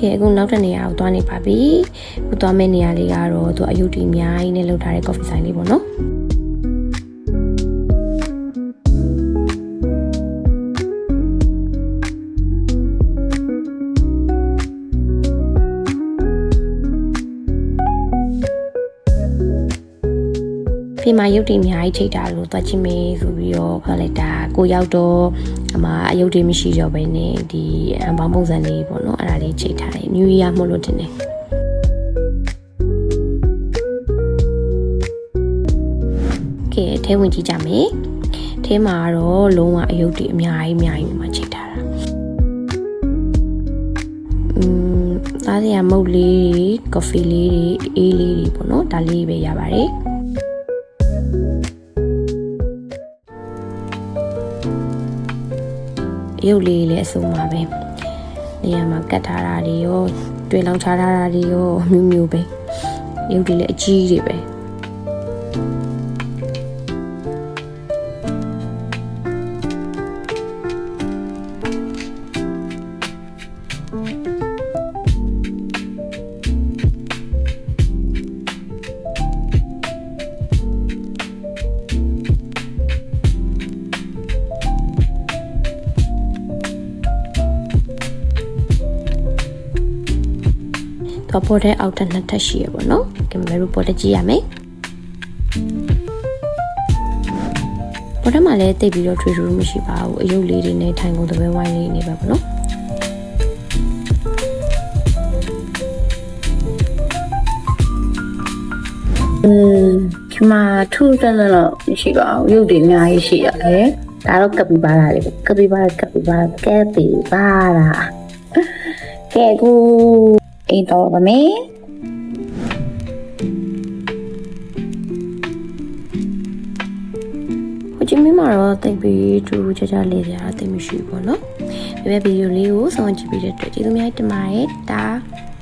ကဲအခုနောက်တစ်နေရာကိုသွားနေပါပြီအခုသွားမယ့်နေရာလေးကတော့သူအယုဒ္ဓီအများကြီးနဲ့လောက်ထားတဲ့ coffee ဆိုင်လေးပေါ့နော်ဒီမှာရုပ်တည်အများကြီးချိန်တာလို့သွားကြည့်မယ်ဆိုပြီးတော့ခေါ်လိုက်တာကိုရောက်တော့အမအယုတ်တွေမရှိတော့ဘဲနဲ့ဒီဘောင်ပုံစံလေးပေါ့နော်အဲ့ဒါလေးချိန်ထားတယ် New Year မို့လို့တင်တယ်ကဲထဲဝင်ကြည့်ကြမယ်ထဲမှာတော့လုံးဝအယုတ်တွေအများကြီးမှချိန်ထားတာသားစရာမုတ်လေးတွေကော်ဖီလေးတွေအေးလေးတွေပေါ့နော်ဒါလေးပဲရပါတယ်ရုပ်လေးလည်းအစုံပါပဲနေရာမှာကတ်ထားတာတွေရောတွေ့လောင်ချထားတာတွေရောမျိုးပဲရုပ်တွေလည်းအကြီးတွေပဲပေါ်တဲ့အောက်တက်နှစ်ထပ်ရှိရပါတော့။ကင်မရာပေါ်တက်ကြည့်ရမယ်။ပေါ်တက်မှာလည်းတိတ်ပြီးတော့ထွေထူးမရှိပါဘူး။အယုတ်လေးတွေနဲ့ထိုင်ကုန်သပဲဝိုင်းလေးနေပါပေါ့နော်။ဒီမှာထူးဆန်းတော့မရှိပါဘူး။ရုပ်တွေအများကြီးရှိရတယ်။ဒါတော့ကပီပါလာလေးပဲ။ကပီပါလာကဲပီပါလာ။ကဲကူအိမ်တော်ပါမယ်ဟိုချင်းမမှာတော့တိတ်ပြီးတူကြကြလေးစရာတိတ်မရှိဘူးပေါ့နော်။ဒီဗီဒီယိုလေးကိုစောင့်ကြည့်ပြီးတဲ့အတွက်ကျေးဇူးများတင်ပါတယ်တာ။